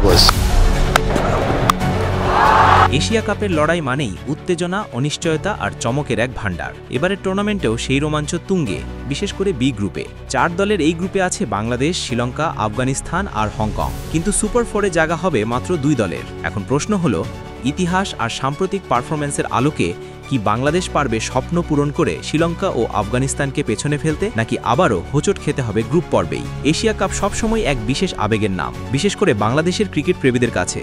was. Asia কাপের লড়াই মানেই উত্তেজনা, অনিশ্চয়তা আর চমকের এক ভান্ডার। এবারের টুর্নামেন্টেও সেই রোমাঞ্চ তুঙ্গে, বিশেষ করে বি গ্রুপে। 4 দলের এই গ্রুপে আছে বাংলাদেশ, শ্রীলঙ্কা, আফগানিস্তান আর হংকং। কিন্তু সুপার 4-এ জায়গা হবে মাত্র 2 দলের। এখন প্রশ্ন হলো, ইতিহাস আর সাম্প্রতিক পারফরম্যান্সের আলোকে কি বাংলাদেশ পারবে স্বপ্ন পূরণ করে শ্রীলঙ্কা ও আফগানিস্তানকে পেছনে ফেলতে, নাকি আবারও হোঁচট খেতে হবে গ্রুপ পর্বেই? এশিয়া কাপ সবসময় এক বিশেষ আবেগের নাম, বিশেষ করে বাংলাদেশের ক্রিকেট প্রেমীদের কাছে।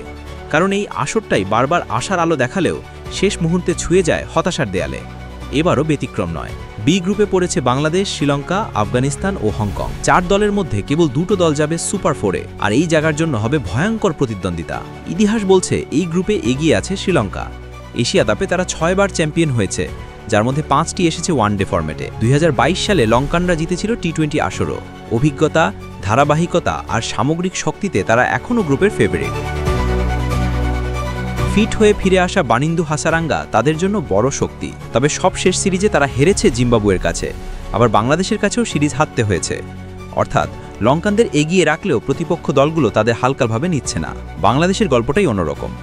কারণ এই আসরটাই বারবার আশার আলো দেখালেও শেষ মুহূর্তে ছুঁয়ে যায় হতাশার দেয়ালে। এবারও ব্যতিক্রম নয়। বি গ্রুপে পড়েছে বাংলাদেশ, শ্রীলঙ্কা, আফগানিস্তান ও হংকং। 4 দলের মধ্যে কেবল 2টো দল যাবে সুপার 4-এ, আর এই জায়গার জন্য হবে ভয়ঙ্কর প্রতিদ্বন্দ্বিতা। ইতিহাস বলছে এই গ্রুপে এগিয়ে আছে শ্রীলঙ্কা। এশিয়া কাপে তারা 6 বার চ্যাম্পিয়ন হয়েছে, যার মধ্যে 5টি এসেছে ওয়ানডে ফরম্যাটে। 2022 সালে লঙ্কানরা জিতেছিল টি20 আসরও। অভিজ্ঞতা, ধারাবাহিকতা আর সামগ্রিক শক্তিতে তারা এখনও গ্রুপের ফেভারিট। ফিট হয়ে ফিরে আসা বানিন্দু হাসারাঙ্গা তাদের জন্য বড় শক্তি। তবে সব শেষ সিরিজে তারা হেরেছে জিম্বাবুয়ের কাছে, আবার বাংলাদেশের কাছেও সিরিজ হারতে হয়েছে। অর্থাৎ লঙ্কানদের এগিয়ে রাখলেও প্রতিপক্ষ দলগুলো তাদের হালকাভাবে নিচ্ছে না। বাংলাদেশের গল্পটাই অন্যরকম।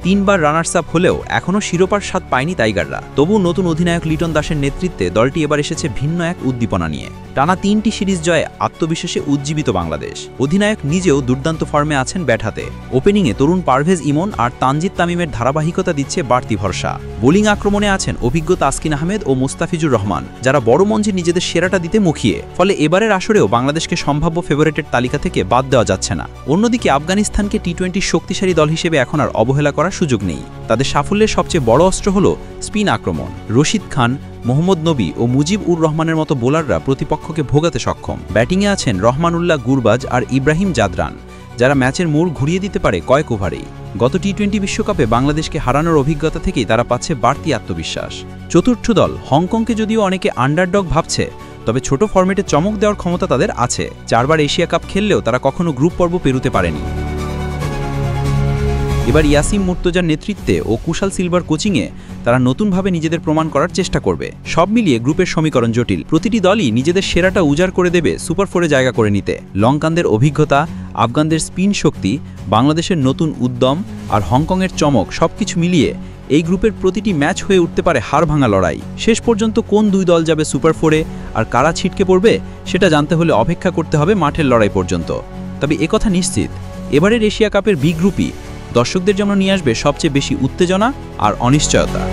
3 বার রানার্স আপ হলেও এখনও শিরোপার স্বাদ পায়নি টাইগাররা। তবু নতুন অধিনায়ক লিটন দাসের নেতৃত্বে দলটি এবার এসেছে ভিন্ন এক উদ্দীপনা নিয়ে। টানা 3টি সিরিজ জয়ে আত্মবিশ্বাসে উজ্জীবিত বাংলাদেশ। অধিনায়ক নিজেও দুর্দান্ত ফর্মে আছেন ব্যাট হাতে। ওপেনিংয়ে তরুণ পারভেজ ইমন আর তানজিদ তামিমের ধারাবাহিকতা দিচ্ছে বাড়তি ভরসা। বোলিং আক্রমণে আছেন অভিজ্ঞ তাসকিন আহমেদ ও মুস্তাফিজুর রহমান, যারা বড় মঞ্চে নিজেদের সেরাটা দিতে মুখিয়ে। ফলে এবারের আসরেও বাংলাদেশকে সম্ভাব্য ফেভারিটের তালিকা থেকে বাদ দেওয়া যাচ্ছে না। অন্যদিকে আফগানিস্তানকে টি20 শক্তিশালী দল হিসেবে এখন আর অবহেলা করার সুযোগ নেই। তাদের সাফল্যের সবচেয়ে বড় অস্ত্র হল স্পিন আক্রমণ। রশিদ খান, মোহাম্মদ নবী ও মুজিব উর রহমানের মতো বোলাররা প্রতিপক্ষকে ভোগাতে সক্ষম। ব্যাটিংয়ে আছেন রহমানুল্লাহ গুরবাজ আর ইব্রাহিম জাদরান, যারা ম্যাচের মোড় ঘুরিয়ে দিতে পারে কয়েক ওভারেই। গত টি20 বিশ্বকাপে বাংলাদেশকে হারানোর অভিজ্ঞতা থেকেই তারা পাচ্ছে বাড়তি আত্মবিশ্বাস। চতুর্থ দল হংকংকে যদিও অনেকে আন্ডারডগ ভাবছে, তবে ছোট ফরম্যাটে চমক দেওয়ার ক্ষমতা তাদের আছে। 4 বার এশিয়া কাপ খেললেও তারা কখনো গ্রুপ পর্ব পেরোতে পারেনি। এবার ইয়াসিম মুর্তজার নেতৃত্বে ও কুশাল সিলভার কোচিংয়ে তারা নতুনভাবে নিজেদের প্রমাণ করার চেষ্টা করবে। সব মিলিয়ে গ্রুপের সমীকরণ জটিল। প্রতিটি দলই নিজেদের সেরাটা উজাড় করে দেবে সুপার 4-এ জায়গা করে নিতে। লঙ্কানদের অভিজ্ঞতা, আফগানদের স্পিন শক্তি, বাংলাদেশের নতুন উদ্যম আর হংকংয়ের চমক সবকিছু মিলিয়ে এই গ্রুপের প্রতিটি ম্যাচ হয়ে উঠতে পারে হাড় ভাঙা লড়াই। শেষ পর্যন্ত কোন 2 দল যাবে সুপার 4-এ আর কারা ছিটকে পড়বে, সেটা জানতে হলে অপেক্ষা করতে হবে মাঠের লড়াই পর্যন্ত। তবে একথা নিশ্চিত, এবারের এশিয়া কাপের বি গ্রুপই দর্শকদের জন্য নিয়ে আসবে সবচেয়ে বেশি উত্তেজনা আর অনিশ্চয়তা।